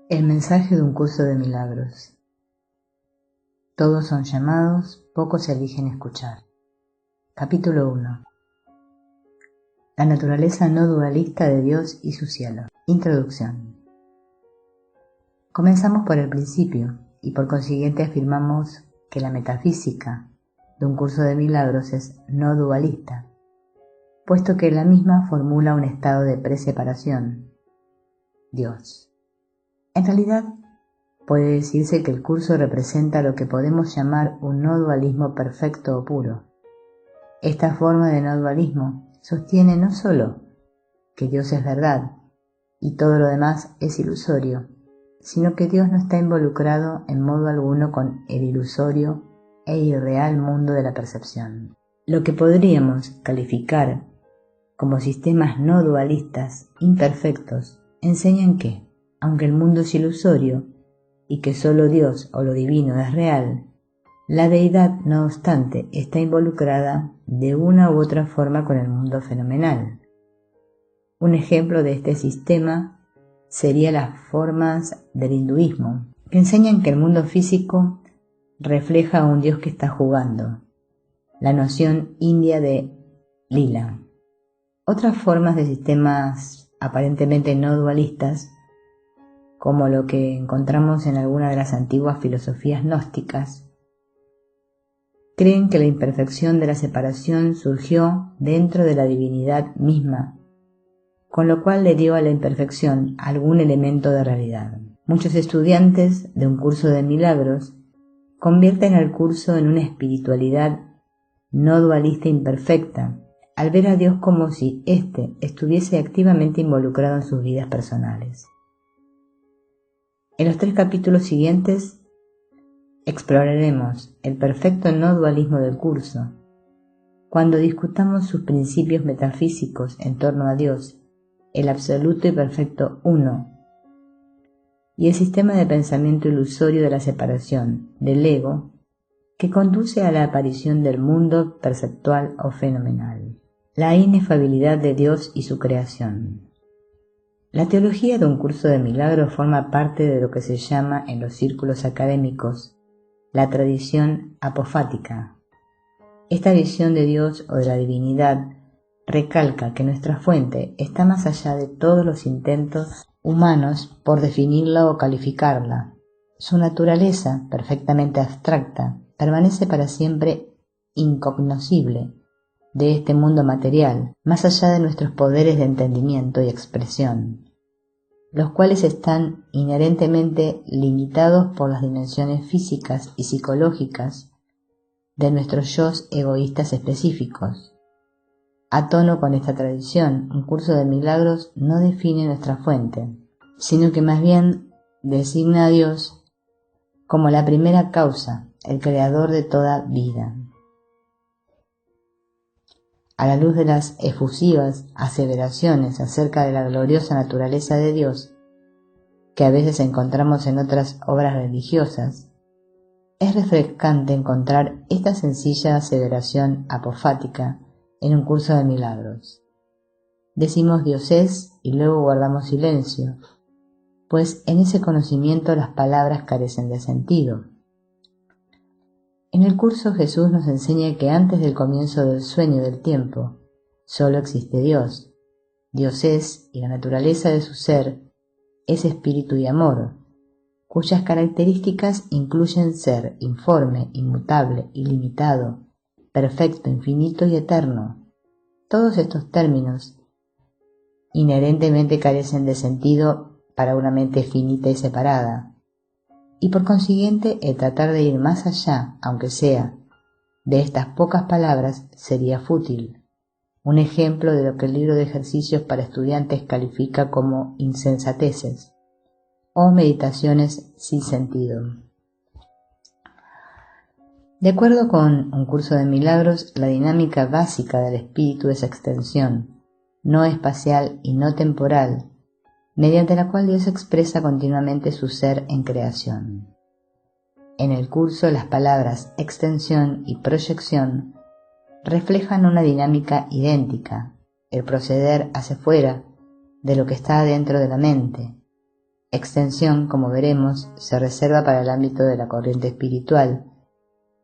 El mensaje de un curso de milagros. Todos son llamados, pocos se eligen escuchar. Capítulo 1. La naturaleza no dualista de Dios y su cielo. Introducción. Comenzamos por el principio y por consiguiente afirmamos que la metafísica de un curso de milagros es no dualista, puesto que la misma formula un estado de preseparación, Dios. En realidad, puede decirse que el curso representa lo que podemos llamar un no dualismo perfecto o puro. Esta forma de no dualismo sostiene no solo que Dios es verdad y todo lo demás es ilusorio, sino que Dios no está involucrado en modo alguno con el ilusorio e irreal mundo de la percepción. Lo que podríamos calificar como sistemas no dualistas imperfectos enseñan que, aunque el mundo es ilusorio y que solo Dios o lo divino es real, la deidad, no obstante, está involucrada de una u otra forma con el mundo fenomenal. Un ejemplo de este sistema sería las formas del hinduismo, que enseñan que el mundo físico refleja a un Dios que está jugando, la noción india de lila. Otras formas de sistemas aparentemente no dualistas, como lo que encontramos en alguna de las antiguas filosofías gnósticas, creen que la imperfección de la separación surgió dentro de la divinidad misma, con lo cual le dio a la imperfección algún elemento de realidad. Muchos estudiantes de un curso de milagros convierten el curso en una espiritualidad no dualista imperfecta, al ver a Dios como si éste estuviese activamente involucrado en sus vidas personales. En los 3 capítulos siguientes exploraremos el perfecto no dualismo del curso, cuando discutamos sus principios metafísicos en torno a Dios, el absoluto y perfecto uno, y el sistema de pensamiento ilusorio de la separación, del ego, que conduce a la aparición del mundo perceptual o fenomenal, la inefabilidad de Dios y su creación. La teología de un curso de milagros forma parte de lo que se llama en los círculos académicos la tradición apofática. Esta visión de Dios o de la divinidad recalca que nuestra fuente está más allá de todos los intentos humanos por definirla o calificarla. Su naturaleza, perfectamente abstracta, permanece para siempre incognoscible de este mundo material, más allá de nuestros poderes de entendimiento y expresión, los cuales están inherentemente limitados por las dimensiones físicas y psicológicas de nuestros yos egoístas específicos. A tono con esta tradición, un curso de milagros no define nuestra fuente, sino que más bien designa a Dios como la primera causa, el creador de toda vida. A la luz de las efusivas aseveraciones acerca de la gloriosa naturaleza de Dios, que a veces encontramos en otras obras religiosas, es refrescante encontrar esta sencilla aseveración apofática en un curso de milagros. Decimos Dios es y luego guardamos silencio, pues en ese conocimiento las palabras carecen de sentido. En el curso Jesús nos enseña que antes del comienzo del sueño del tiempo, solo existe Dios. Dios es, y la naturaleza de su ser es espíritu y amor, cuyas características incluyen ser informe, inmutable, ilimitado, perfecto, infinito y eterno. Todos estos términos inherentemente carecen de sentido para una mente finita y separada, y por consiguiente el tratar de ir más allá, aunque sea de estas pocas palabras, sería fútil. Un ejemplo de lo que el libro de ejercicios para estudiantes califica como insensateces o meditaciones sin sentido. De acuerdo con un curso de milagros, la dinámica básica del espíritu es extensión, no espacial y no temporal, mediante la cual Dios expresa continuamente su ser en creación. En el curso, las palabras extensión y proyección reflejan una dinámica idéntica, el proceder hacia fuera de lo que está dentro de la mente, Extensión, como veremos, se reserva para el ámbito de la corriente espiritual,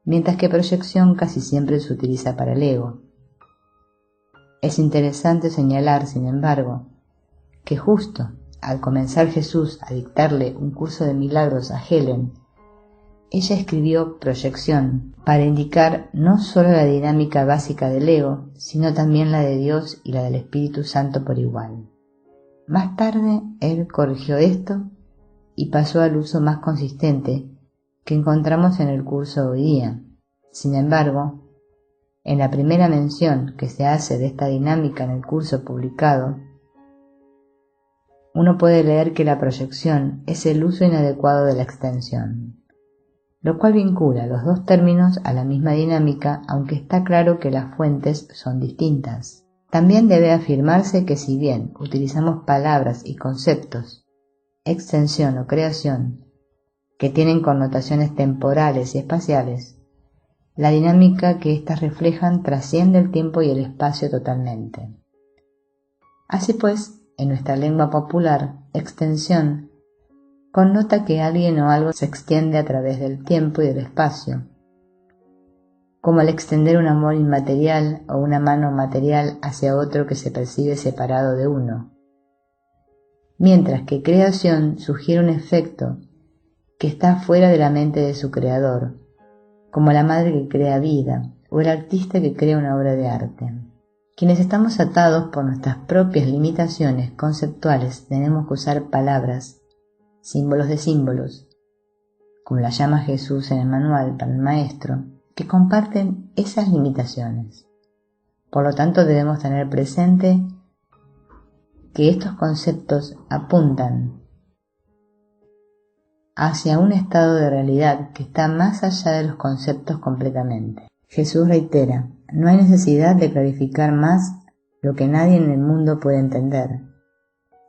mientras que proyección casi siempre se utiliza para el ego. Es interesante señalar, sin embargo, que justo al comenzar Jesús a dictarle un curso de milagros a Helen, ella escribió proyección para indicar no solo la dinámica básica del ego, sino también la de Dios y la del Espíritu Santo por igual. Más tarde él corrigió esto y pasó al uso más consistente que encontramos en el curso hoy día. Sin embargo, en la primera mención que se hace de esta dinámica en el curso publicado, uno puede leer que la proyección es el uso inadecuado de la extensión, lo cual vincula los dos términos a la misma dinámica, aunque está claro que las fuentes son distintas. También debe afirmarse que si bien utilizamos palabras y conceptos, extensión o creación, que tienen connotaciones temporales y espaciales, la dinámica que éstas reflejan trasciende el tiempo y el espacio totalmente. Así pues, en nuestra lengua popular, extensión connota que alguien o algo se extiende a través del tiempo y del espacio, como al extender un amor inmaterial o una mano material hacia otro que se percibe separado de uno, mientras que creación sugiere un efecto que está fuera de la mente de su creador, como la madre que crea vida o el artista que crea una obra de arte. Quienes estamos atados por nuestras propias limitaciones conceptuales tenemos que usar palabras, símbolos de símbolos, como la llama Jesús en el manual para el maestro, que comparten esas limitaciones. Por lo tanto, debemos tener presente que estos conceptos apuntan hacia un estado de realidad que está más allá de los conceptos completamente. Jesús reitera, no hay necesidad de clarificar más lo que nadie en el mundo puede entender,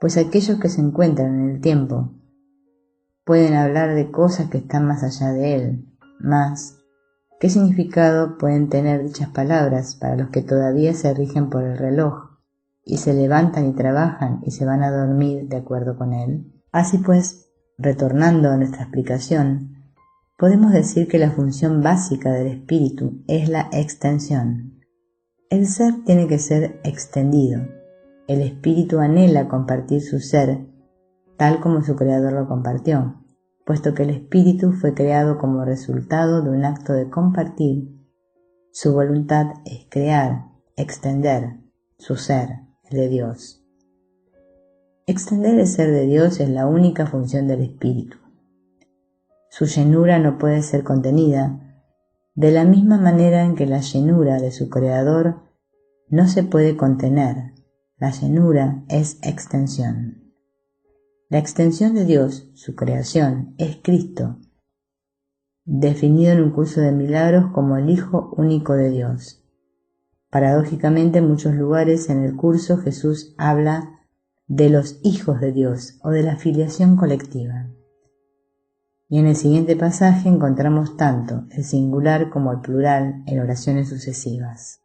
pues aquellos que se encuentran en el tiempo pueden hablar de cosas que están más allá de él. Más, ¿qué significado pueden tener dichas palabras para los que todavía se rigen por el reloj y se levantan y trabajan y se van a dormir de acuerdo con él? Así pues, retornando a nuestra explicación, podemos decir que la función básica del espíritu es la extensión. El ser tiene que ser extendido. El espíritu anhela compartir su ser, tal como su creador lo compartió, puesto que el espíritu fue creado como resultado de un acto de compartir. Su voluntad es crear, extender su ser, el de Dios. Extender el ser de Dios es la única función del espíritu. Su llenura no puede ser contenida, de la misma manera en que la llenura de su creador no se puede contener. La llenura es extensión. La extensión de Dios, su creación, es Cristo, definido en un curso de milagros como el Hijo único de Dios. Paradójicamente, en muchos lugares en el curso Jesús habla de los hijos de Dios o de la filiación colectiva. Y en el siguiente pasaje encontramos tanto el singular como el plural en oraciones sucesivas.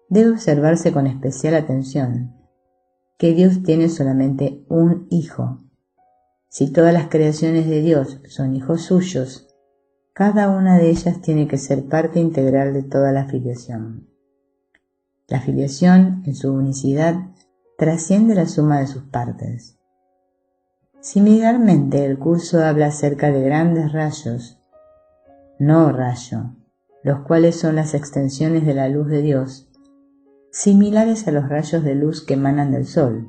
Debe observarse con especial atención que Dios tiene solamente un hijo. Si todas las creaciones de Dios son hijos suyos, cada una de ellas tiene que ser parte integral de toda la filiación. La filiación, en su unicidad, trasciende la suma de sus partes. Similarmente, el curso habla acerca de grandes rayos, no rayo, los cuales son las extensiones de la luz de Dios, similares a los rayos de luz que emanan del sol.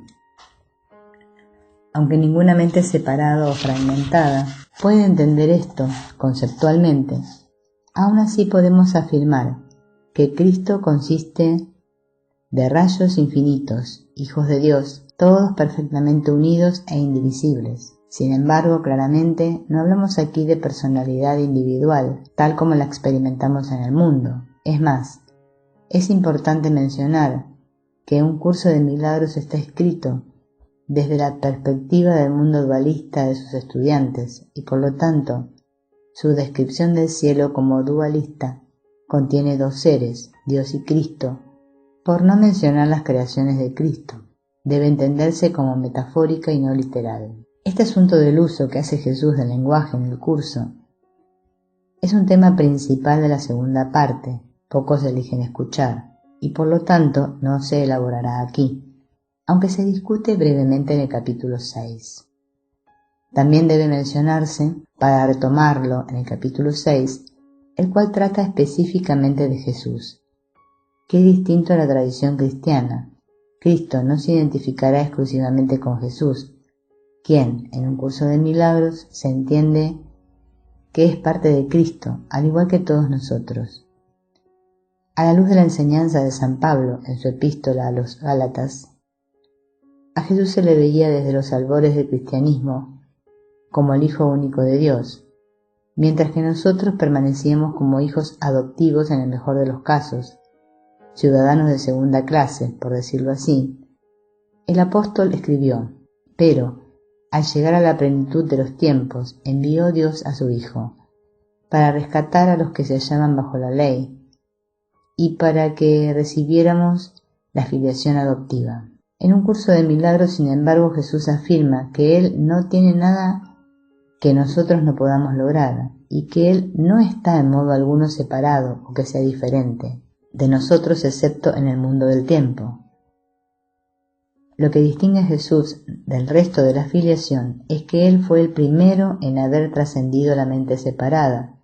Aunque ninguna mente separada o fragmentada puede entender esto conceptualmente, aún así podemos afirmar que Cristo consiste de rayos infinitos, hijos de Dios, todos perfectamente unidos e indivisibles. Sin embargo, claramente no hablamos aquí de personalidad individual, tal como la experimentamos en el mundo. Es más, es importante mencionar que un curso de milagros está escrito desde la perspectiva del mundo dualista de sus estudiantes y por lo tanto su descripción del cielo como dualista contiene dos seres, Dios y Cristo, por no mencionar las creaciones de Cristo. Debe entenderse como metafórica y no literal. Este asunto del uso que hace Jesús del lenguaje en el curso es un tema principal de la segunda parte. Pocos eligen escuchar, y por lo tanto no se elaborará aquí, aunque se discute brevemente en el capítulo 6. También debe mencionarse, para retomarlo en el capítulo 6, el cual trata específicamente de Jesús, que es distinto a la tradición cristiana. Cristo no se identificará exclusivamente con Jesús, quien, en un curso de milagros, se entiende que es parte de Cristo, al igual que todos nosotros. A la luz de la enseñanza de San Pablo en su epístola a los Gálatas, a Jesús se le veía desde los albores del cristianismo como el Hijo único de Dios, mientras que nosotros permanecíamos como hijos adoptivos en el mejor de los casos, ciudadanos de segunda clase, por decirlo así. El apóstol escribió: pero, al llegar a la plenitud de los tiempos, envió Dios a su Hijo, para rescatar a los que se hallaban bajo la ley, y para que recibiéramos la filiación adoptiva. En un curso de milagros, sin embargo, Jesús afirma que Él no tiene nada que nosotros no podamos lograr, y que Él no está en modo alguno separado o que sea diferente de nosotros excepto en el mundo del tiempo. Lo que distingue a Jesús del resto de la filiación es que Él fue el primero en haber trascendido la mente separada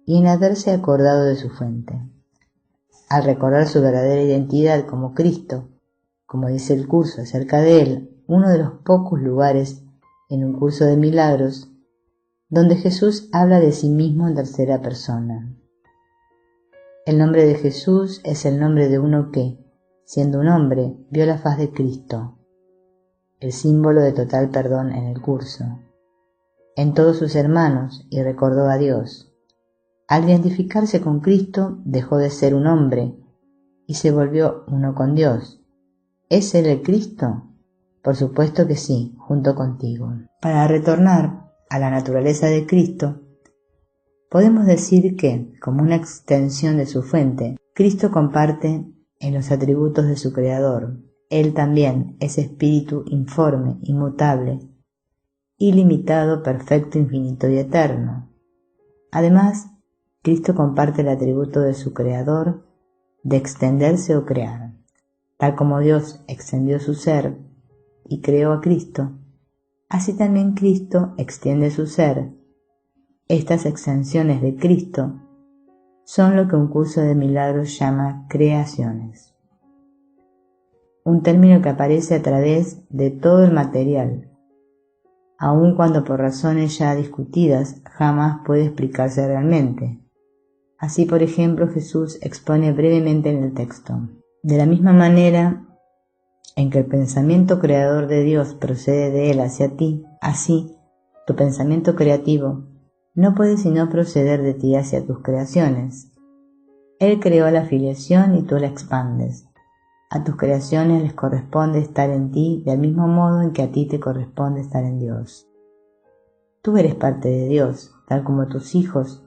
y en haberse acordado de su fuente. Al recordar su verdadera identidad como Cristo, como dice el curso acerca de Él, uno de los pocos lugares en un curso de milagros donde Jesús habla de sí mismo en tercera persona. El nombre de Jesús es el nombre de uno que, siendo un hombre, vio la faz de Cristo, el símbolo de total perdón en el curso, en todos sus hermanos, y recordó a Dios. Al identificarse con Cristo, dejó de ser un hombre y se volvió uno con Dios. ¿Es Él el Cristo? Por supuesto que sí, junto contigo. Para retornar a la naturaleza de Cristo, podemos decir que, como una extensión de su fuente, Cristo comparte en los atributos de su Creador. Él también es espíritu informe, inmutable, ilimitado, perfecto, infinito y eterno. Además, Cristo comparte el atributo de su Creador de extenderse o crear. Tal como Dios extendió su ser y creó a Cristo, así también Cristo extiende su ser. Estas extensiones de Cristo son lo que un curso de milagros llama creaciones, un término que aparece a través de todo el material, aun cuando por razones ya discutidas jamás puede explicarse realmente. Así, por ejemplo, Jesús expone brevemente en el texto: de la misma manera en que el pensamiento creador de Dios procede de Él hacia ti, así tu pensamiento creativo no puede sino proceder de ti hacia tus creaciones. Él creó la filiación y tú la expandes. A tus creaciones les corresponde estar en ti del mismo modo en que a ti te corresponde estar en Dios. Tú eres parte de Dios, tal como tus hijos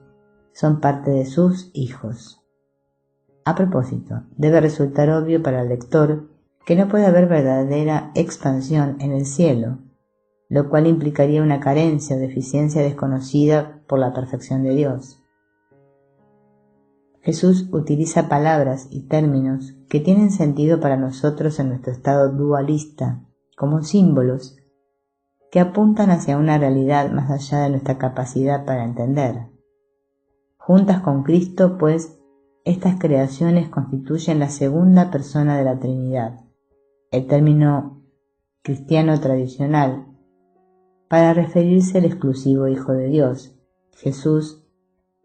son parte de sus hijos. A propósito, debe resultar obvio para el lector que no puede haber verdadera expansión en el cielo, lo cual implicaría una carencia o deficiencia desconocida por la perfección de Dios. Jesús utiliza palabras y términos que tienen sentido para nosotros en nuestro estado dualista, como símbolos que apuntan hacia una realidad más allá de nuestra capacidad para entender. Juntas con Cristo, pues, estas creaciones constituyen la segunda persona de la Trinidad, el término cristiano tradicional, para referirse al exclusivo Hijo de Dios, Jesús,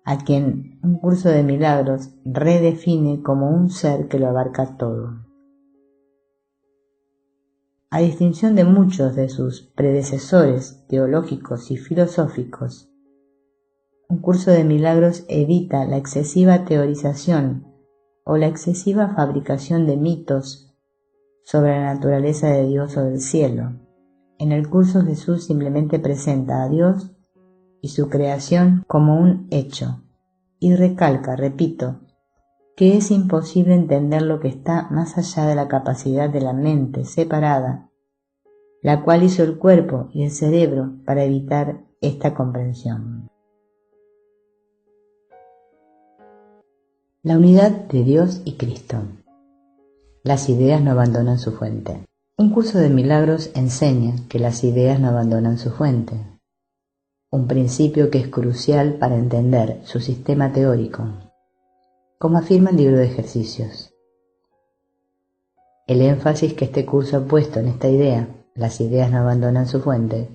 a quien un curso de milagros redefine como un ser que lo abarca todo. A distinción de muchos de sus predecesores teológicos y filosóficos, un curso de milagros evita la excesiva teorización o la excesiva fabricación de mitos sobre la naturaleza de Dios o del cielo. En el curso Jesús simplemente presenta a Dios y su creación como un hecho, y recalca, repito, que es imposible entender lo que está más allá de la capacidad de la mente separada la cual hizo el cuerpo y el cerebro para evitar esta comprensión. La unidad de Dios y Cristo. Las ideas no abandonan su fuente. Un curso de milagros enseña que las ideas no abandonan su fuente, un principio que es crucial para entender su sistema teórico, como afirma el libro de ejercicios. El énfasis que este curso ha puesto en esta idea, las ideas no abandonan su fuente,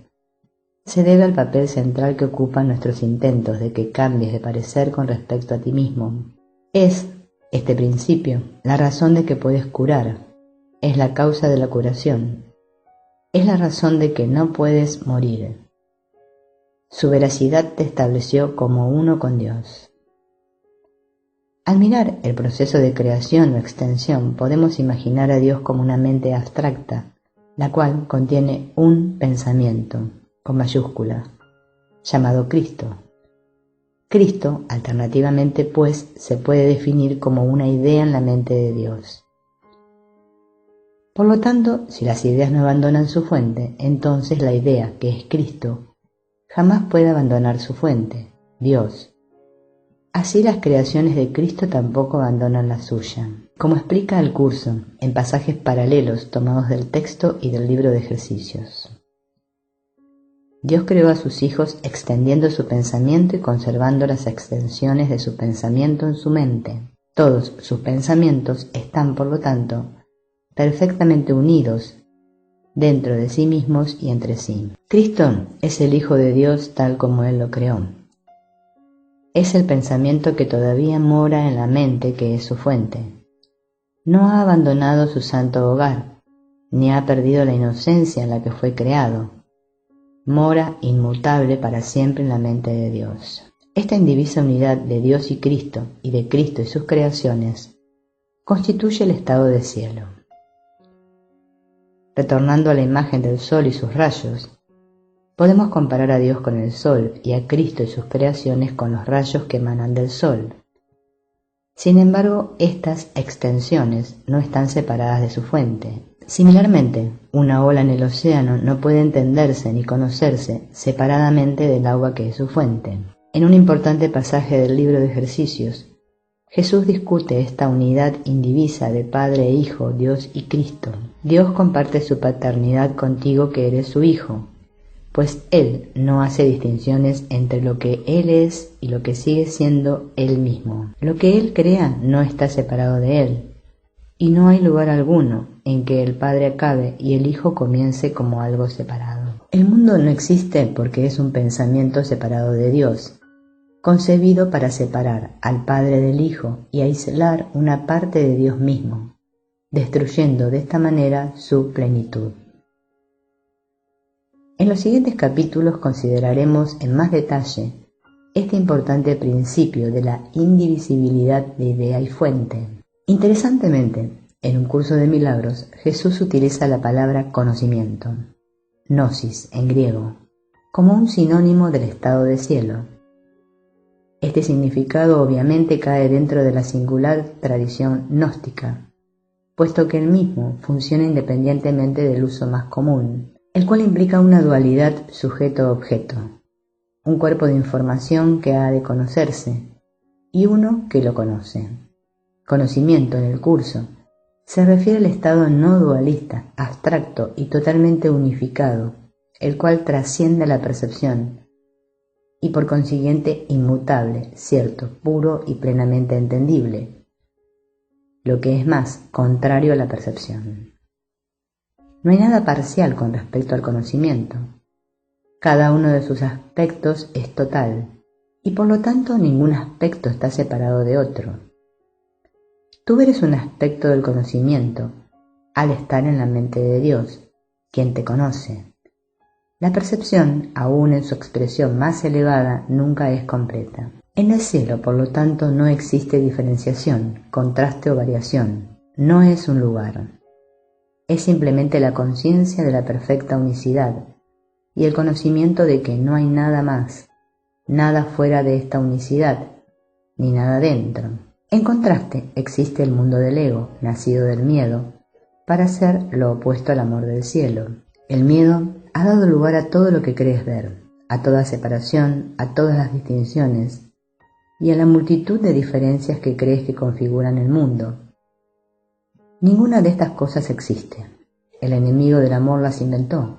se debe al papel central que ocupan nuestros intentos de que cambies de parecer con respecto a ti mismo. Es este principio la razón de que puedes curar, es la causa de la curación, es la razón de que no puedes morir. Su veracidad te estableció como uno con Dios. Al mirar el proceso de creación o extensión, podemos imaginar a Dios como una mente abstracta, la cual contiene un pensamiento, con mayúscula, llamado Cristo. Cristo, alternativamente, pues, se puede definir como una idea en la mente de Dios. Por lo tanto, si las ideas no abandonan su fuente, entonces la idea, que es Cristo, jamás puede abandonar su fuente, Dios. Así las creaciones de Cristo tampoco abandonan la suya. Como explica el curso, en pasajes paralelos tomados del texto y del libro de ejercicios. Dios creó a sus hijos extendiendo su pensamiento y conservando las extensiones de su pensamiento en su mente. Todos sus pensamientos están, por lo tanto, perfectamente unidos dentro de sí mismos y entre sí. Cristo es el Hijo de Dios tal como Él lo creó. Es el pensamiento que todavía mora en la mente que es su fuente. No ha abandonado su santo hogar, ni ha perdido la inocencia en la que fue creado. Mora inmutable para siempre en la mente de Dios. Esta indivisa unidad de Dios y Cristo, y de Cristo y sus creaciones, constituye el estado de cielo. Retornando a la imagen del sol y sus rayos, podemos comparar a Dios con el sol y a Cristo y sus creaciones con los rayos que emanan del sol. Sin embargo, estas extensiones no están separadas de su fuente. Similarmente, una ola en el océano no puede entenderse ni conocerse separadamente del agua que es su fuente. En un importante pasaje del libro de ejercicios, Jesús discute esta unidad indivisa de Padre e Hijo, Dios y Cristo. Dios comparte su paternidad contigo que eres su Hijo, pues Él no hace distinciones entre lo que Él es y lo que sigue siendo Él mismo. Lo que Él crea no está separado de Él, y no hay lugar alguno en que el Padre acabe y el Hijo comience como algo separado. El mundo no existe porque es un pensamiento separado de Dios, concebido para separar al Padre del Hijo y aislar una parte de Dios mismo, destruyendo de esta manera su plenitud. En los siguientes capítulos consideraremos en más detalle este importante principio de la indivisibilidad de idea y fuente. Interesantemente, en un curso de milagros, Jesús utiliza la palabra conocimiento, gnosis en griego, como un sinónimo del estado de cielo. Este significado obviamente cae dentro de la singular tradición gnóstica, puesto que el mismo funciona independientemente del uso más común, el cual implica una dualidad sujeto-objeto, un cuerpo de información que ha de conocerse y uno que lo conoce. Conocimiento en el curso se refiere al estado no dualista, abstracto y totalmente unificado, el cual trasciende la percepción y por consiguiente inmutable, cierto, puro y plenamente entendible, lo que es más, contrario a la percepción. No hay nada parcial con respecto al conocimiento. Cada uno de sus aspectos es total, y por lo tanto ningún aspecto está separado de otro. Tú eres un aspecto del conocimiento, al estar en la mente de Dios, quien te conoce. La percepción, aun en su expresión más elevada, nunca es completa. En el cielo, por lo tanto, no existe diferenciación, contraste o variación. No es un lugar. Es simplemente la conciencia de la perfecta unicidad y el conocimiento de que no hay nada más, nada fuera de esta unicidad, ni nada dentro. En contraste, existe el mundo del ego, nacido del miedo, para ser lo opuesto al amor del cielo. El miedo ha dado lugar a todo lo que crees ver, a toda separación, a todas las distinciones y a la multitud de diferencias que crees que configuran el mundo. Ninguna de estas cosas existe. El enemigo del amor las inventó.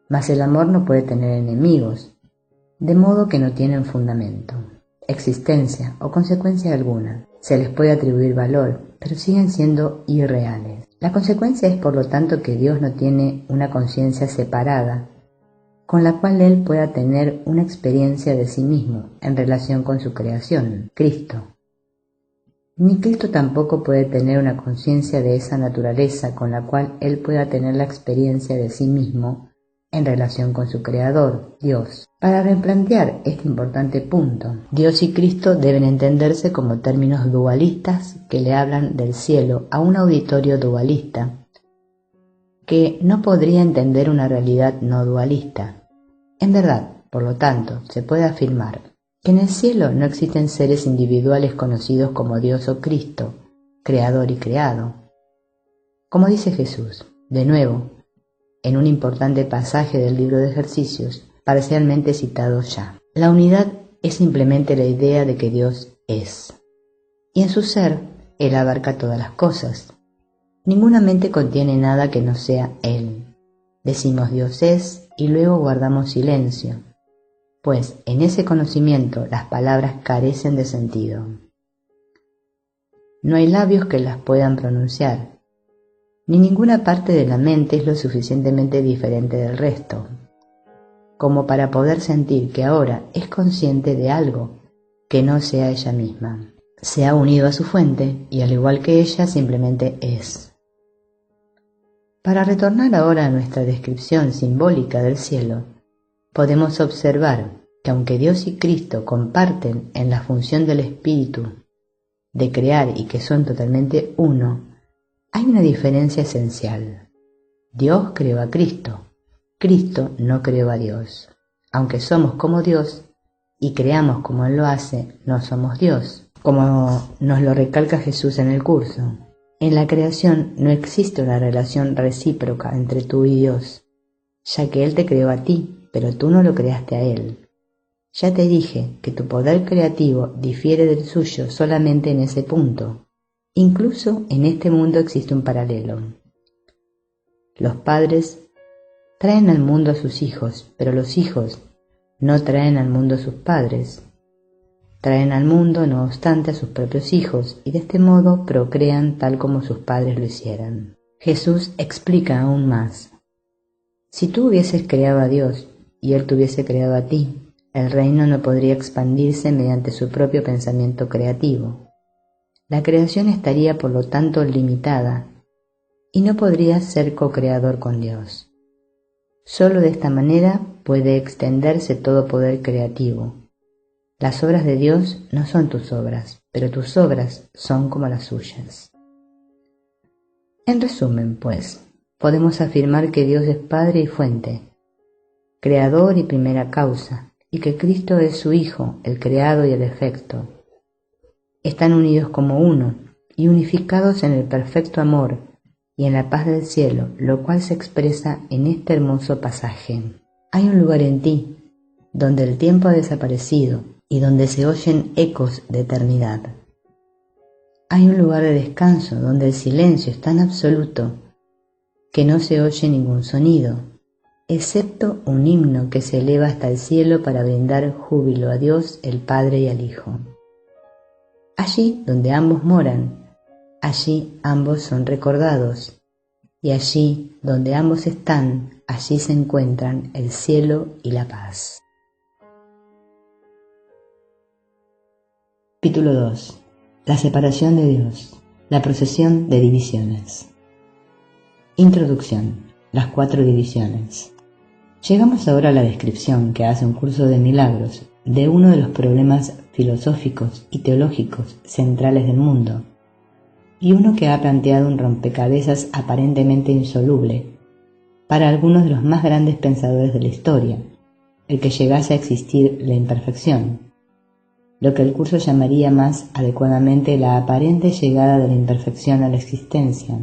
Mas el amor no puede tener enemigos, de modo que no tienen fundamento, existencia o consecuencia alguna. Se les puede atribuir valor, pero siguen siendo irreales. La consecuencia es, por lo tanto, que Dios no tiene una conciencia separada, con la cual Él pueda tener una experiencia de sí mismo en relación con su creación, Cristo. Ni Cristo tampoco puede tener una conciencia de esa naturaleza con la cual Él pueda tener la experiencia de sí mismo en relación con su Creador, Dios. Para replantear este importante punto, Dios y Cristo deben entenderse como términos dualistas que le hablan del cielo a un auditorio dualista, que no podría entender una realidad no dualista. En verdad, por lo tanto, se puede afirmar que en el cielo no existen seres individuales conocidos como Dios o Cristo, creador y creado. Como dice Jesús, de nuevo, en un importante pasaje del libro de ejercicios, parcialmente citado ya. La unidad es simplemente la idea de que Dios es, y en su ser Él abarca todas las cosas. Ninguna mente contiene nada que no sea Él. Decimos Dios es y luego guardamos silencio, pues en ese conocimiento las palabras carecen de sentido. No hay labios que las puedan pronunciar, ni ninguna parte de la mente es lo suficientemente diferente del resto, como para poder sentir que ahora es consciente de algo que no sea ella misma. Se ha unido a su fuente y al igual que ella simplemente es. Para retornar ahora a nuestra descripción simbólica del cielo, podemos observar que aunque Dios y Cristo comparten en la función del Espíritu de crear y que son totalmente uno, hay una diferencia esencial. Dios creó a Cristo, Cristo no creó a Dios. Aunque somos como Dios y creamos como Él lo hace, no somos Dios, como nos lo recalca Jesús en el curso. En la creación no existe una relación recíproca entre tú y Dios, ya que Él te creó a ti, pero tú no lo creaste a Él. Ya te dije que tu poder creativo difiere del suyo solamente en ese punto. Incluso en este mundo existe un paralelo. Los padres traen al mundo a sus hijos, pero los hijos no traen al mundo a sus padres. Traen al mundo, no obstante, a sus propios hijos, y de este modo procrean tal como sus padres lo hicieran. Jesús explica aún más. Si tú hubieses creado a Dios, y Él te hubiese creado a ti, el reino no podría expandirse mediante su propio pensamiento creativo. La creación estaría, por lo tanto, limitada, y no podría ser co-creador con Dios. Solo de esta manera puede extenderse todo poder creativo. Las obras de Dios no son tus obras, pero tus obras son como las suyas. En resumen, pues, podemos afirmar que Dios es Padre y Fuente, Creador y primera causa, y que Cristo es su Hijo, el creado y el efecto. Están unidos como uno y unificados en el perfecto amor y en la paz del cielo, lo cual se expresa en este hermoso pasaje. Hay un lugar en ti, donde el tiempo ha desaparecido y donde se oyen ecos de eternidad. Hay un lugar de descanso donde el silencio es tan absoluto que no se oye ningún sonido, excepto un himno que se eleva hasta el cielo para brindar júbilo a Dios, el Padre y al Hijo. Allí donde ambos moran, allí ambos son recordados, y allí donde ambos están, allí se encuentran el cielo y la paz. Capítulo 2. La separación de Dios. La procesión de divisiones. Introducción. Las 4 divisiones. Llegamos ahora a la descripción que hace un curso de milagros de uno de los problemas filosóficos y teológicos centrales del mundo, y uno que ha planteado un rompecabezas aparentemente insoluble para algunos de los más grandes pensadores de la historia, el que llegase a existir la imperfección, lo que el curso llamaría más adecuadamente la aparente llegada de la imperfección a la existencia,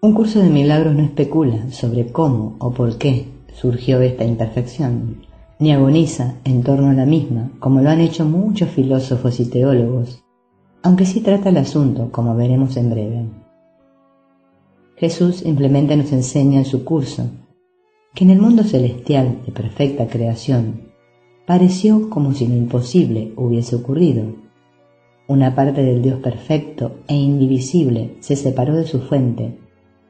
Un curso de milagros no especula sobre cómo o por qué surgió esta imperfección, ni agoniza en torno a la misma, como lo han hecho muchos filósofos y teólogos, aunque sí trata el asunto, como veremos en breve. Jesús simplemente nos enseña en su curso que en el mundo celestial de perfecta creación pareció como si lo imposible hubiese ocurrido. Una parte del Dios perfecto e indivisible se separó de su fuente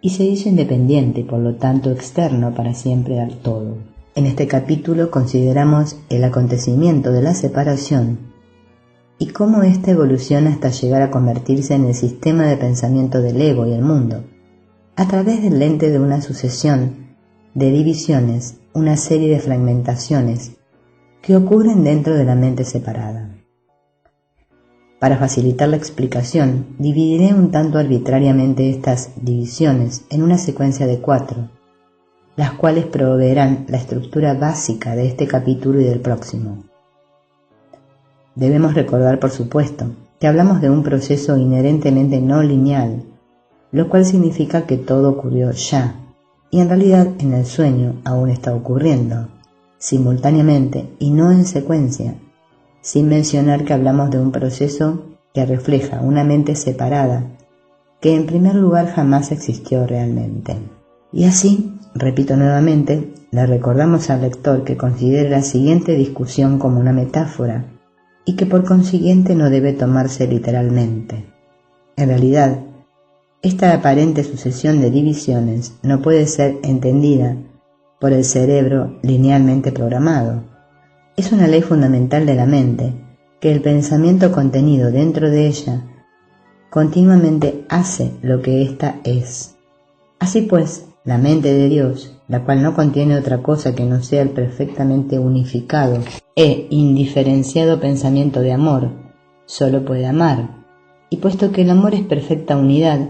y se hizo independiente y por lo tanto externo para siempre al todo. En este capítulo consideramos el acontecimiento de la separación y cómo ésta evoluciona hasta llegar a convertirse en el sistema de pensamiento del ego y el mundo, a través del lente de una sucesión de divisiones, una serie de fragmentaciones que ocurren dentro de la mente separada. Para facilitar la explicación, dividiré un tanto arbitrariamente estas divisiones en una secuencia de 4, las cuales proveerán la estructura básica de este capítulo y del próximo. Debemos recordar, por supuesto, que hablamos de un proceso inherentemente no lineal, lo cual significa que todo ocurrió ya, y en realidad en el sueño aún está ocurriendo, simultáneamente y no en secuencia, sin mencionar que hablamos de un proceso que refleja una mente separada, que en primer lugar jamás existió realmente. Y así, repito nuevamente, le recordamos al lector que considere la siguiente discusión como una metáfora y que por consiguiente no debe tomarse literalmente. En realidad, esta aparente sucesión de divisiones no puede ser entendida por el cerebro linealmente programado. Es una ley fundamental de la mente, que el pensamiento contenido dentro de ella continuamente hace lo que ésta es. Así pues, la mente de Dios, la cual no contiene otra cosa que no sea el perfectamente unificado e indiferenciado pensamiento de amor, solo puede amar, y puesto que el amor es perfecta unidad,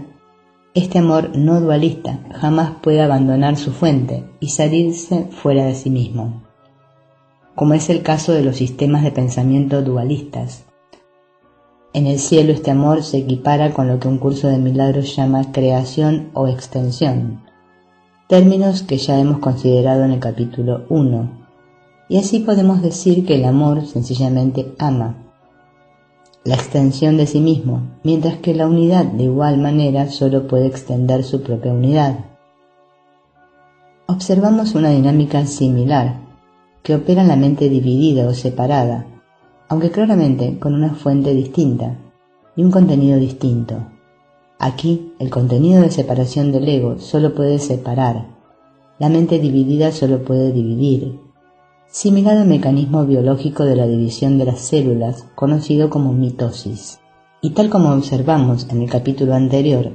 este amor no dualista jamás puede abandonar su fuente y salirse fuera de sí mismo, como es el caso de los sistemas de pensamiento dualistas. En el cielo este amor se equipara con lo que un curso de milagros llama creación o extensión, términos que ya hemos considerado en el capítulo 1, y así podemos decir que el amor sencillamente ama la extensión de sí mismo, mientras que la unidad de igual manera solo puede extender su propia unidad. Observamos una dinámica similar que opera en la mente dividida o separada, aunque claramente con una fuente distinta y un contenido distinto. Aquí, el contenido de separación del ego solo puede separar, la mente dividida solo puede dividir, similar al mecanismo biológico de la división de las células, conocido como mitosis. Y tal como observamos en el capítulo anterior,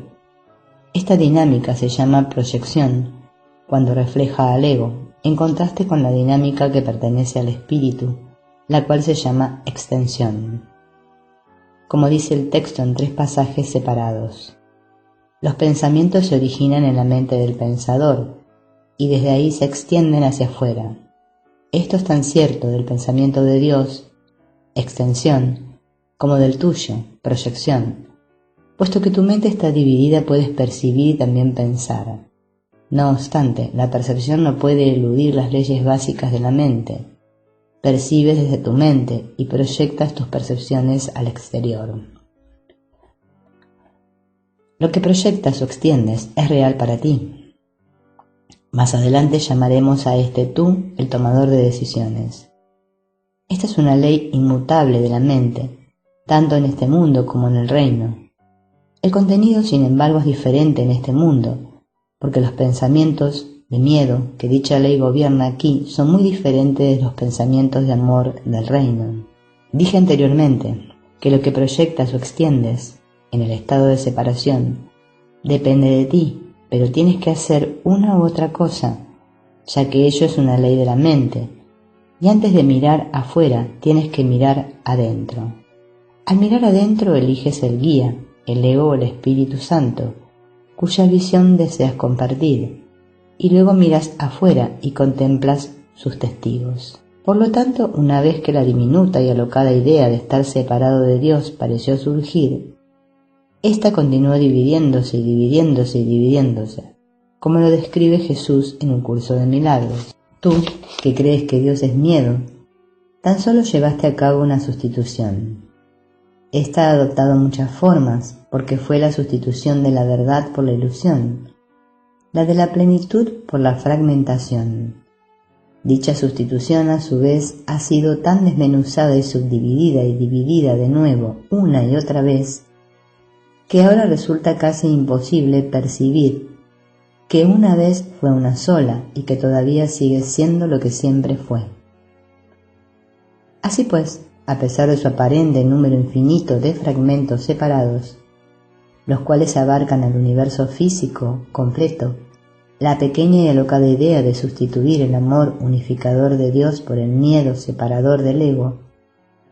esta dinámica se llama proyección, cuando refleja al ego, en contraste con la dinámica que pertenece al espíritu, la cual se llama extensión. Como dice el texto en 3 pasajes separados, los pensamientos se originan en la mente del pensador y desde ahí se extienden hacia afuera. Esto es tan cierto del pensamiento de Dios, extensión, como del tuyo, proyección. Puesto que tu mente está dividida, puedes percibir y también pensar. No obstante, la percepción no puede eludir las leyes básicas de la mente. Percibes desde tu mente y proyectas tus percepciones al exterior. Lo que proyectas o extiendes es real para ti. Más adelante llamaremos a este tú el tomador de decisiones. Esta es una ley inmutable de la mente, tanto en este mundo como en el reino. El contenido, sin embargo, es diferente en este mundo, porque los pensamientos de miedo que dicha ley gobierna aquí son muy diferentes de los pensamientos de amor del reino. Dije anteriormente que lo que proyectas o extiendes en el estado de separación depende de ti, pero tienes que hacer una u otra cosa, ya que ello es una ley de la mente, y antes de mirar afuera tienes que mirar adentro. Al mirar adentro eliges el guía, el ego o el Espíritu Santo, cuya visión deseas compartir, y luego miras afuera y contemplas sus testigos. Por lo tanto, una vez que la diminuta y alocada idea de estar separado de Dios pareció surgir, Esta continuó dividiéndose y dividiéndose y dividiéndose, como lo describe Jesús en un curso de milagros. Tú, que crees que Dios es miedo, tan solo llevaste a cabo una sustitución. Esta ha adoptado muchas formas, porque fue la sustitución de la verdad por la ilusión, la de la plenitud por la fragmentación. Dicha sustitución, a su vez, ha sido tan desmenuzada y subdividida y dividida de nuevo una y otra vez, que ahora resulta casi imposible percibir que una vez fue una sola y que todavía sigue siendo lo que siempre fue. Así pues, a pesar de su aparente número infinito de fragmentos separados, los cuales abarcan el universo físico completo, la pequeña y alocada idea de sustituir el amor unificador de Dios por el miedo separador del ego,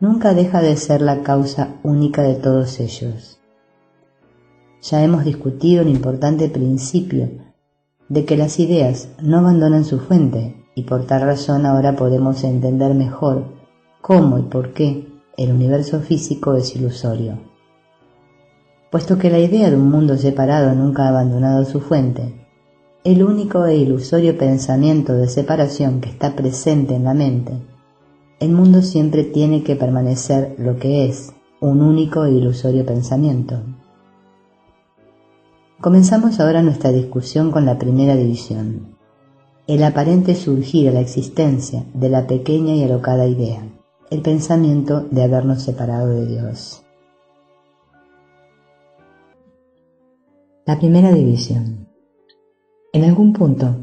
nunca deja de ser la causa única de todos ellos. Ya hemos discutido el importante principio de que las ideas no abandonan su fuente, y por tal razón ahora podemos entender mejor cómo y por qué el universo físico es ilusorio. Puesto que la idea de un mundo separado nunca ha abandonado su fuente, el único e ilusorio pensamiento de separación que está presente en la mente, el mundo siempre tiene que permanecer lo que es, un único e ilusorio pensamiento. Comenzamos ahora nuestra discusión con la primera división, el aparente surgir a la existencia de la pequeña y alocada idea, el pensamiento de habernos separado de Dios. La primera división. En algún punto,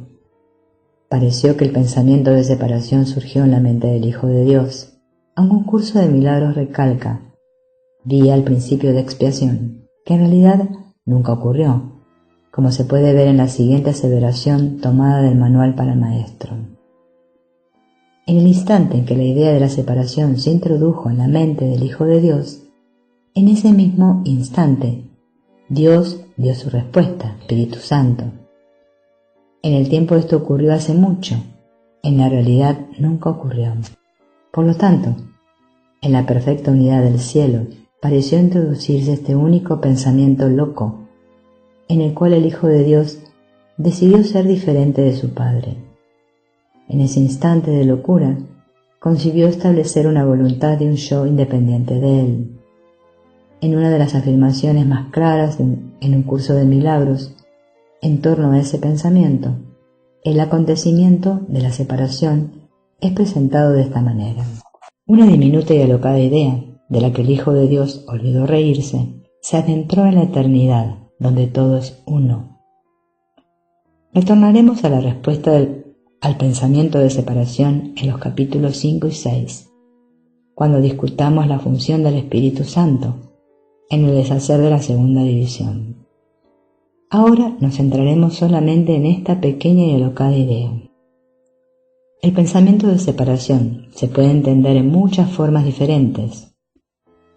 pareció que el pensamiento de separación surgió en la mente del Hijo de Dios, aunque un curso de milagros recalca, vía el principio de expiación, que en realidad nunca ocurrió, como se puede ver en la siguiente aseveración tomada del manual para el maestro. En el instante en que la idea de la separación se introdujo en la mente del Hijo de Dios, en ese mismo instante, Dios dio su respuesta, Espíritu Santo. En el tiempo esto ocurrió hace mucho, en la realidad nunca ocurrió. Por lo tanto, en la perfecta unidad del cielo, pareció introducirse este único pensamiento loco, en el cual el Hijo de Dios decidió ser diferente de su Padre. En ese instante de locura, concibió establecer una voluntad de un yo independiente de él. En una de las afirmaciones más claras en un curso de milagros, en torno a ese pensamiento, el acontecimiento de la separación es presentado de esta manera. Una diminuta y alocada idea, de la que el Hijo de Dios olvidó reírse, se adentró en la eternidad, donde todo es uno. Retornaremos a la respuesta al pensamiento de separación en los capítulos 5 y 6, cuando discutamos la función del Espíritu Santo en el deshacer de la segunda división. Ahora nos centraremos solamente en esta pequeña y alocada idea. El pensamiento de separación se puede entender en muchas formas diferentes,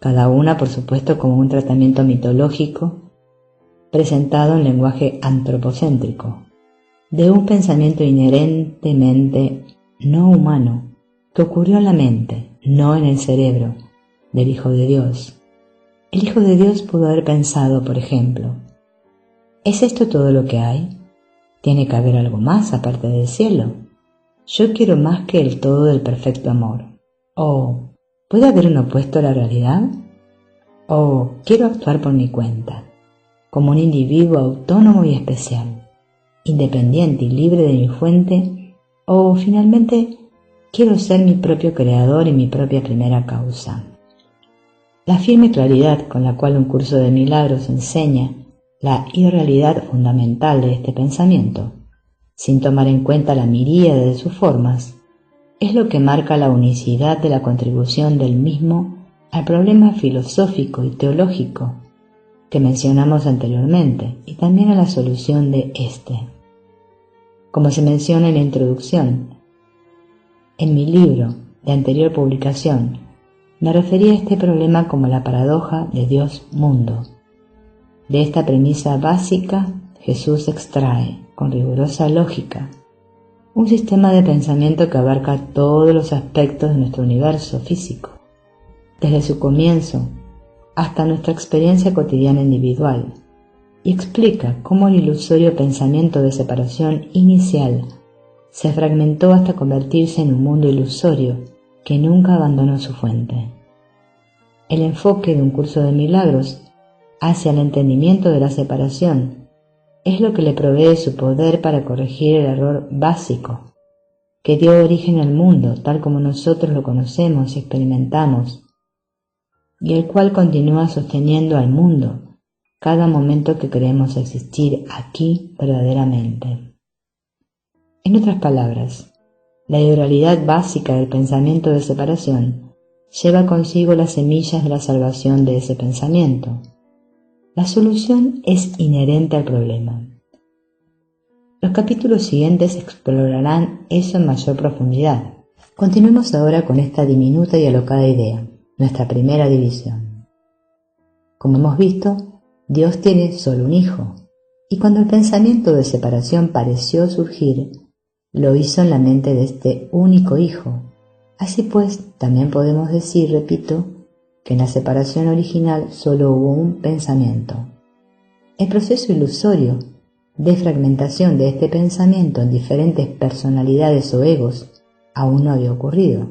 cada una por supuesto como un tratamiento mitológico presentado en lenguaje antropocéntrico, de un pensamiento inherentemente no humano que ocurrió en la mente, no en el cerebro, del Hijo de Dios. El Hijo de Dios pudo haber pensado, por ejemplo, ¿es esto todo lo que hay? ¿Tiene que haber algo más aparte del cielo? Yo quiero más que el todo del perfecto amor. ¿O puede haber un opuesto a la realidad? ¿O quiero actuar por mi cuenta, como un individuo autónomo y especial, independiente y libre de mi fuente? ¿O finalmente quiero ser mi propio creador y mi propia primera causa? La firme claridad con la cual un curso de milagros enseña la irrealidad fundamental de este pensamiento, sin tomar en cuenta la miríade de sus formas, es lo que marca la unicidad de la contribución del mismo al problema filosófico y teológico que mencionamos anteriormente, y también a la solución de este. Como se menciona en la introducción, en mi libro de anterior publicación, me refería a este problema como la paradoja de Dios-mundo. De esta premisa básica, Jesús extrae, con rigurosa lógica, un sistema de pensamiento que abarca todos los aspectos de nuestro universo físico, desde su comienzo hasta nuestra experiencia cotidiana individual, y explica cómo el ilusorio pensamiento de separación inicial se fragmentó hasta convertirse en un mundo ilusorio que nunca abandonó su fuente. El enfoque de Un Curso de Milagros hacia el entendimiento de la separación es lo que le provee su poder para corregir el error básico que dio origen al mundo tal como nosotros lo conocemos y experimentamos, y el cual continúa sosteniendo al mundo cada momento que creemos existir aquí verdaderamente. En otras palabras, la idealidad básica del pensamiento de separación lleva consigo las semillas de la salvación de ese pensamiento. La solución es inherente al problema. Los capítulos siguientes explorarán eso en mayor profundidad. Continuemos ahora con esta diminuta y alocada idea, nuestra primera división. Como hemos visto, Dios tiene solo un hijo, y cuando el pensamiento de separación pareció surgir, lo hizo en la mente de este único hijo. Así pues, también podemos decir, repito, que en la separación original solo hubo un pensamiento. El proceso ilusorio de fragmentación de este pensamiento en diferentes personalidades o egos aún no había ocurrido.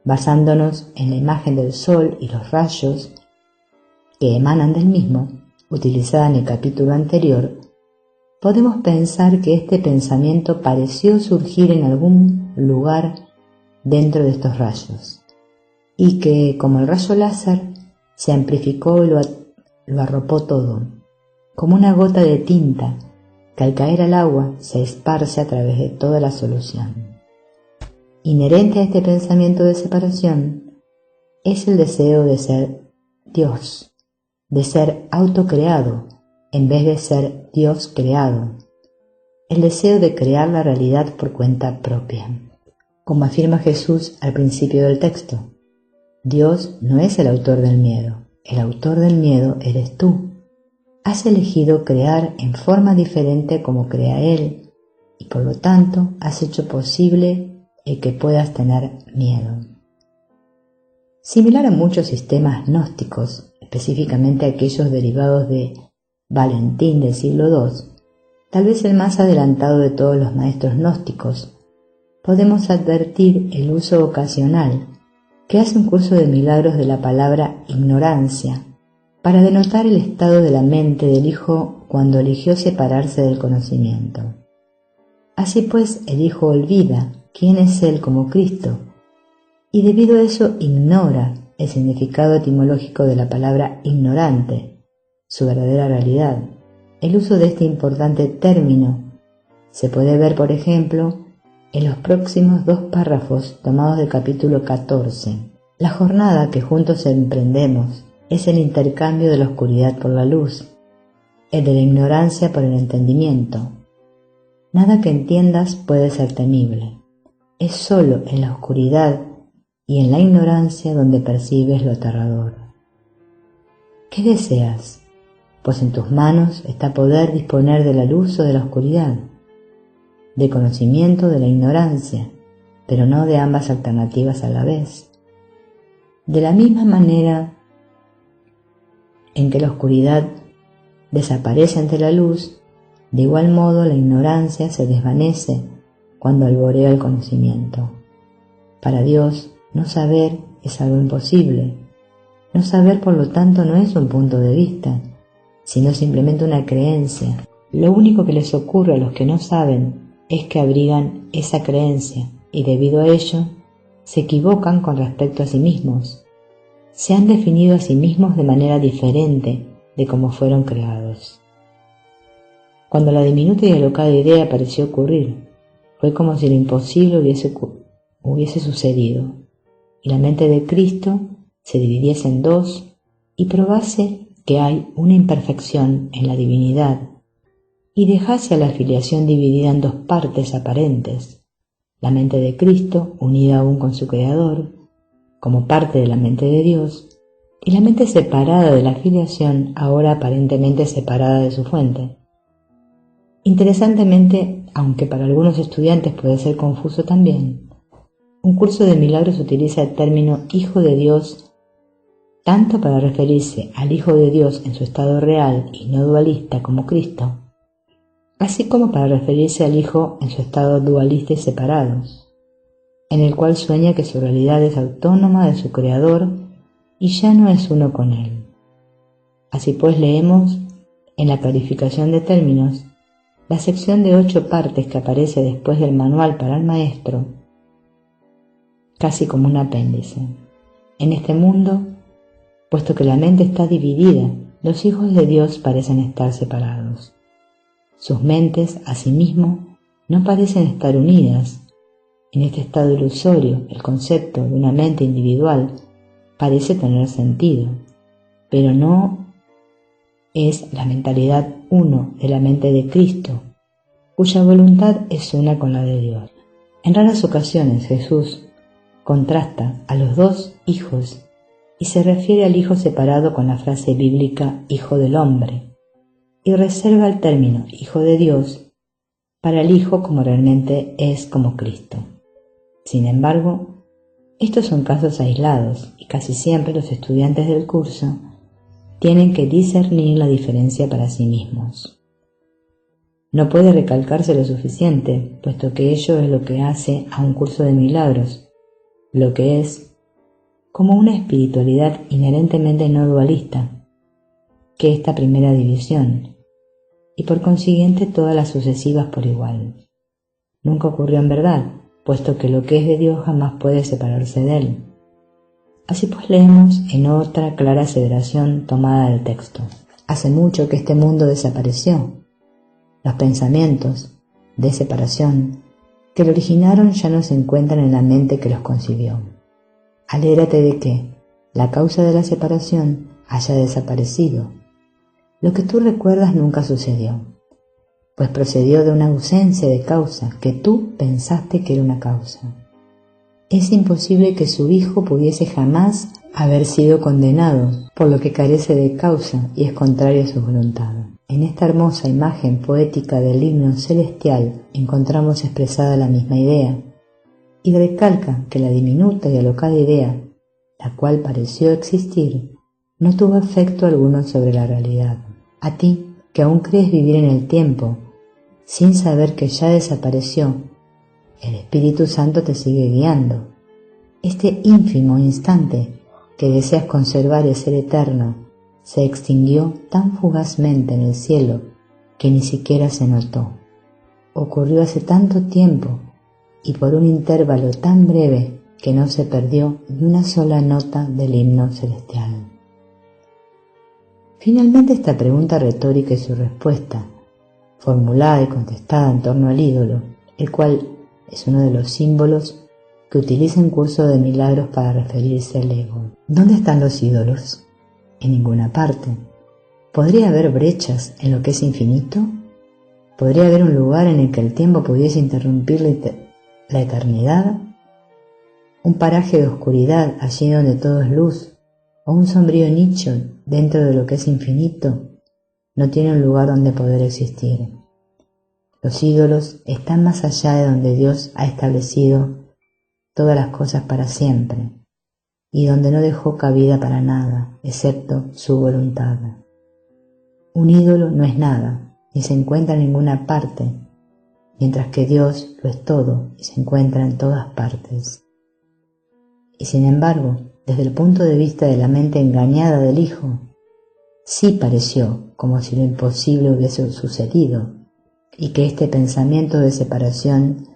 Basándonos en la imagen del sol y los rayos que emanan del mismo, utilizada en el capítulo anterior, podemos pensar que este pensamiento pareció surgir en algún lugar dentro de estos rayos, y que, como el rayo láser, se amplificó y lo arropó todo, como una gota de tinta que al caer al agua se esparce a través de toda la solución. Inherente a este pensamiento de separación es el deseo de ser Dios, de ser autocreado en vez de ser Dios creado, el deseo de crear la realidad por cuenta propia. Como afirma Jesús al principio del texto, Dios no es el autor del miedo, el autor del miedo eres tú. Has elegido crear en forma diferente como crea Él, y por lo tanto has hecho posible el que puedas tener miedo. Similar a muchos sistemas gnósticos, específicamente aquellos derivados de Valentín del siglo II, tal vez el más adelantado de todos los maestros gnósticos, podemos advertir el uso ocasional que hace Un Curso de Milagros de la palabra ignorancia para denotar el estado de la mente del Hijo cuando eligió separarse del conocimiento. Así pues, el Hijo olvida quién es Él como Cristo, y debido a eso ignora el significado etimológico de la palabra ignorante, su verdadera realidad. El uso de este importante término se puede ver, por ejemplo, en los próximos 2 párrafos tomados del capítulo 14. La jornada que juntos emprendemos es el intercambio de la oscuridad por la luz, el de la ignorancia por el entendimiento. Nada que entiendas puede ser temible. Es sólo en la oscuridad y en la ignorancia donde percibes lo aterrador. ¿Qué deseas? Pues en tus manos está poder disponer de la luz o de la oscuridad, de conocimiento de la ignorancia, pero no de ambas alternativas a la vez. De la misma manera en que la oscuridad desaparece ante la luz, de igual modo la ignorancia se desvanece cuando alborea el conocimiento. Para Dios, no saber es algo imposible. No saber, por lo tanto, no es un punto de vista, sino simplemente una creencia. Lo único que les ocurre a los que no saben es que abrigan esa creencia y debido a ello se equivocan con respecto a sí mismos. Se han definido a sí mismos de manera diferente de cómo fueron creados. Cuando la diminuta y alocada idea pareció ocurrir, fue como si lo imposible hubiese sucedido, y la mente de Cristo se dividiese en 2 y probase que hay una imperfección en la divinidad, y dejase a la filiación dividida en 2 partes aparentes, la mente de Cristo unida aún con su Creador, como parte de la mente de Dios, y la mente separada de la filiación, ahora aparentemente separada de su fuente. Interesantemente, aunque para algunos estudiantes puede ser confuso también, Un Curso de Milagros utiliza el término Hijo de Dios tanto para referirse al Hijo de Dios en su estado real y no dualista como Cristo, así como para referirse al Hijo en su estado dualista y separado, en el cual sueña que su realidad es autónoma de su Creador y ya no es uno con Él. Así pues leemos en la clarificación de términos la sección de 8 partes que aparece después del manual para el maestro, casi como un apéndice. En este mundo, puesto que la mente está dividida, los hijos de Dios parecen estar separados. Sus mentes, asimismo, no parecen estar unidas. En este estado ilusorio, el concepto de una mente individual parece tener sentido, pero no es la mentalidad uno de la mente de Cristo, cuya voluntad es una con la de Dios. En raras ocasiones Jesús contrasta a los 2 hijos y se refiere al hijo separado con la frase bíblica Hijo del Hombre, y reserva el término Hijo de Dios para el Hijo como realmente es como Cristo. Sin embargo, estos son casos aislados y casi siempre los estudiantes del curso tienen que discernir la diferencia para sí mismos. No puede recalcarse lo suficiente, puesto que ello es lo que hace a un curso de milagros, lo que es como una espiritualidad inherentemente no dualista, que esta primera división, y por consiguiente todas las sucesivas por igual. Nunca ocurrió en verdad, puesto que lo que es de Dios jamás puede separarse de Él. Así pues leemos en otra clara aseveración tomada del texto. Hace mucho que este mundo desapareció. Los pensamientos de separación que lo originaron ya no se encuentran en la mente que los concibió. Alégrate de que la causa de la separación haya desaparecido. Lo que tú recuerdas nunca sucedió, pues procedió de una ausencia de causa que tú pensaste que era una causa. Es imposible que su hijo pudiese jamás haber sido condenado, por lo que carece de causa y es contrario a su voluntad. En esta hermosa imagen poética del himno celestial encontramos expresada la misma idea, y recalca que la diminuta y alocada idea, la cual pareció existir, no tuvo efecto alguno sobre la realidad. A ti, que aún crees vivir en el tiempo, sin saber que ya desapareció, el Espíritu Santo te sigue guiando. Este ínfimo instante que deseas conservar y ser eterno, se extinguió tan fugazmente en el cielo que ni siquiera se notó. Ocurrió hace tanto tiempo y por un intervalo tan breve que no se perdió ni una sola nota del himno celestial. Finalmente, esta pregunta retórica y su respuesta, formulada y contestada en torno al ídolo, el cual es uno de los símbolos que utiliza un curso de milagros para referirse al ego. ¿Dónde están los ídolos? En ninguna parte. ¿Podría haber brechas en lo que es infinito? ¿Podría haber un lugar en el que el tiempo pudiese interrumpir la eternidad? ¿Un paraje de oscuridad allí donde todo es luz? ¿O un sombrío nicho dentro de lo que es infinito? No tiene un lugar donde poder existir. Los ídolos están más allá de donde Dios ha establecido todas las cosas para siempre, y donde no dejó cabida para nada, excepto su voluntad. Un ídolo no es nada, ni se encuentra en ninguna parte, mientras que Dios lo es todo y se encuentra en todas partes. Y sin embargo, desde el punto de vista de la mente engañada del Hijo, sí pareció como si lo imposible hubiese sucedido, y que este pensamiento de separación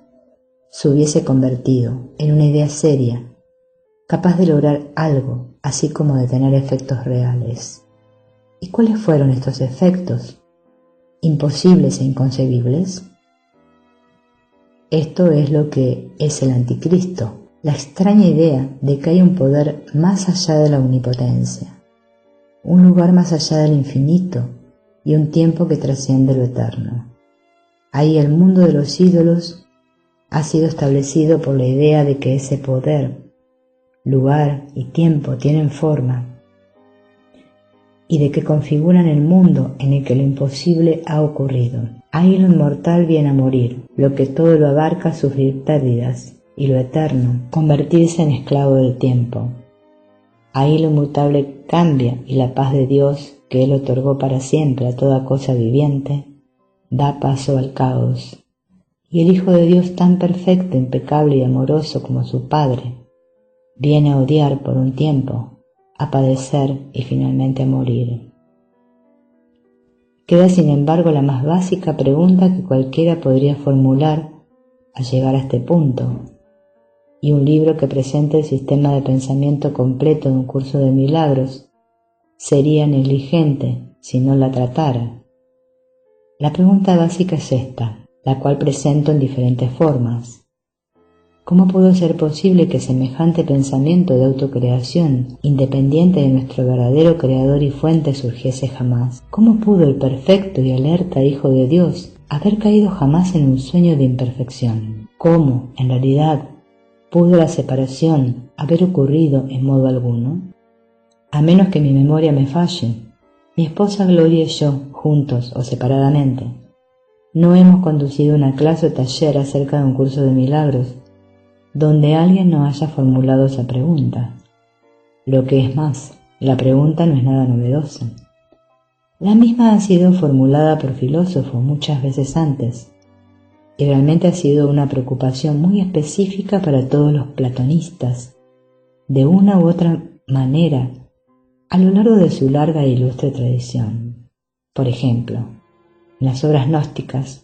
se hubiese convertido en una idea seria, capaz de lograr algo, así como de tener efectos reales. ¿Y cuáles fueron estos efectos? ¿Imposibles e inconcebibles? Esto es lo que es el anticristo, la extraña idea de que hay un poder más allá de la omnipotencia, un lugar más allá del infinito y un tiempo que trasciende lo eterno. Ahí el mundo de los ídolos ha sido establecido por la idea de que ese poder, lugar y tiempo tienen forma, y de que configuran el mundo en el que lo imposible ha ocurrido. Ahí lo inmortal viene a morir, lo que todo lo abarca sufrir pérdidas, y lo eterno convertirse en esclavo del tiempo. Ahí lo inmutable cambia y la paz de Dios, que Él otorgó para siempre a toda cosa viviente, da paso al caos. Y el Hijo de Dios, tan perfecto, impecable y amoroso como su Padre, viene a odiar por un tiempo, a padecer y finalmente a morir. Queda sin embargo la más básica pregunta que cualquiera podría formular al llegar a este punto, y un libro que presente el sistema de pensamiento completo de un curso de milagros sería negligente si no la tratara. La pregunta básica es esta, la cual presento en diferentes formas. ¿Cómo pudo ser posible que semejante pensamiento de autocreación, independiente de nuestro verdadero creador y fuente, surgiese jamás? ¿Cómo pudo el perfecto y alerta Hijo de Dios haber caído jamás en un sueño de imperfección? ¿Cómo, en realidad, pudo la separación haber ocurrido en modo alguno? A menos que mi memoria me falle, mi esposa Gloria y yo, juntos o separadamente, no hemos conducido una clase o taller acerca de un curso de milagros donde alguien no haya formulado esa pregunta. Lo que es más, la pregunta no es nada novedosa. La misma ha sido formulada por filósofos muchas veces antes, y realmente ha sido una preocupación muy específica para todos los platonistas, de una u otra manera, a lo largo de su larga e ilustre tradición. Por ejemplo, en las obras gnósticas,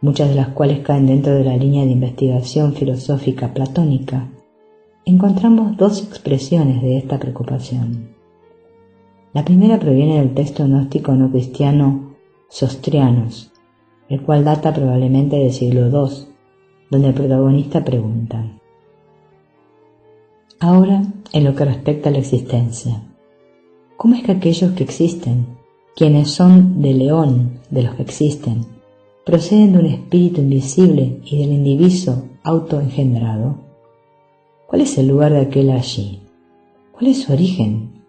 muchas de las cuales caen dentro de la línea de investigación filosófica platónica, encontramos dos expresiones de esta preocupación. La primera proviene del texto gnóstico no cristiano Sostrianos, el cual data probablemente del siglo II, donde el protagonista pregunta: ahora, en lo que respecta a la existencia, ¿cómo es que aquellos que existen, quienes son de león de los que existen, proceden de un espíritu invisible y del indiviso autoengendrado? ¿Cuál es el lugar de aquel allí? ¿Cuál es su origen?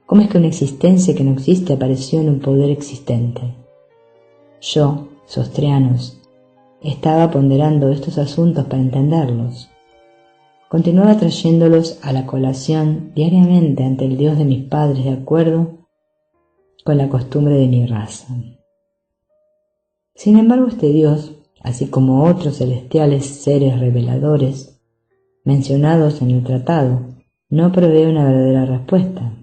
¿Cómo es que una existencia que no existe apareció en un poder existente? Yo, Sostrianos, estaba ponderando estos asuntos para entenderlos. Continuaba trayéndolos a la colación diariamente ante el Dios de mis padres de acuerdo con la costumbre de mi raza. Sin embargo, este Dios, así como otros celestiales seres reveladores mencionados en el tratado, no provee una verdadera respuesta.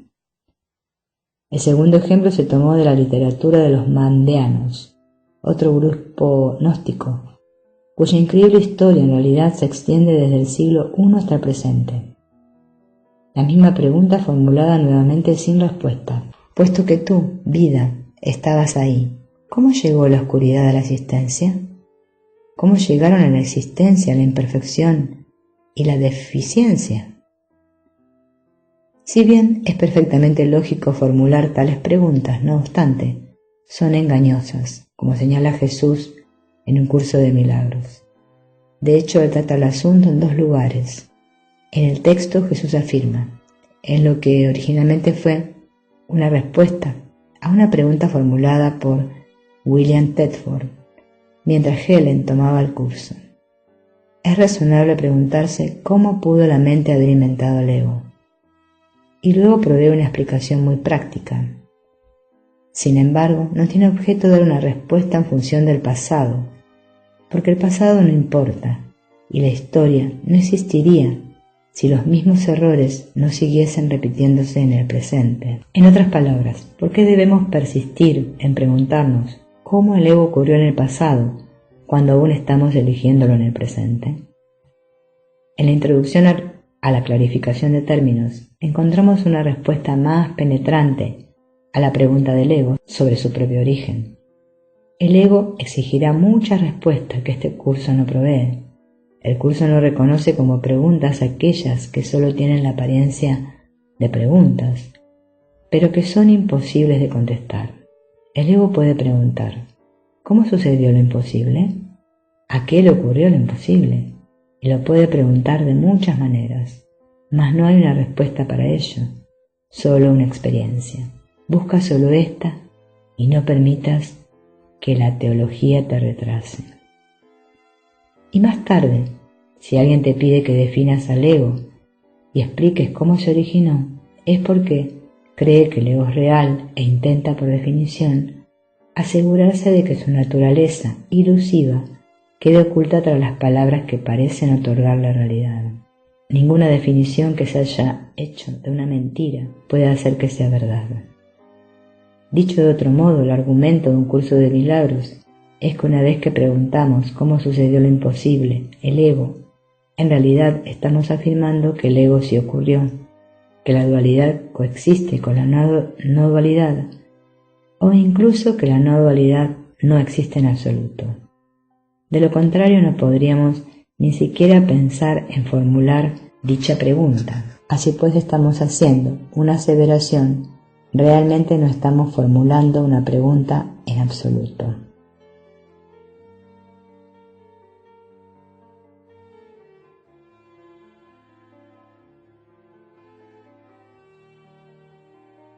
El segundo ejemplo se tomó de la literatura de los mandeanos, otro grupo gnóstico, cuya increíble historia en realidad se extiende desde el siglo I hasta el presente. La misma pregunta formulada nuevamente sin respuesta. Puesto que tú, vida, estabas ahí, ¿cómo llegó la oscuridad a la existencia? ¿Cómo llegaron a la existencia la imperfección y la deficiencia? Si bien es perfectamente lógico formular tales preguntas, no obstante, son engañosas, como señala Jesús en un curso de milagros. De hecho, él trata el asunto en dos lugares. En el texto Jesús afirma, en lo que originalmente fue una respuesta a una pregunta formulada por William Thetford, mientras Helen tomaba el curso. Es razonable preguntarse cómo pudo la mente haber inventado el ego, y luego provee una explicación muy práctica. Sin embargo, no tiene objeto dar una respuesta en función del pasado, porque el pasado no importa, y la historia no existiría si los mismos errores no siguiesen repitiéndose en el presente. En otras palabras, ¿por qué debemos persistir en preguntarnos cómo el ego ocurrió en el pasado cuando aún estamos eligiéndolo en el presente? En la introducción a la clarificación de términos, encontramos una respuesta más penetrante a la pregunta del ego sobre su propio origen. El ego exigirá muchas respuestas que este curso no provee. El curso no reconoce como preguntas aquellas que solo tienen la apariencia de preguntas, pero que son imposibles de contestar. El ego puede preguntar: ¿cómo sucedió lo imposible? ¿A qué le ocurrió lo imposible? Y lo puede preguntar de muchas maneras, mas no hay una respuesta para ello, solo una experiencia. Busca solo esta y no permitas que la teología te retrase. Y más tarde, si alguien te pide que definas al ego y expliques cómo se originó, es porque cree que el ego es real e intenta, por definición, asegurarse de que su naturaleza ilusiva quede oculta tras las palabras que parecen otorgar la realidad. Ninguna definición que se haya hecho de una mentira puede hacer que sea verdad. Dicho de otro modo, el argumento de un curso de milagros es que una vez que preguntamos cómo sucedió lo imposible, el ego, en realidad estamos afirmando que el ego sí ocurrió, que la dualidad coexiste con la no dualidad, o incluso que la no dualidad no existe en absoluto. De lo contrario, no podríamos ni siquiera pensar en formular dicha pregunta. Así pues, estamos haciendo una aseveración, realmente no estamos formulando una pregunta en absoluto.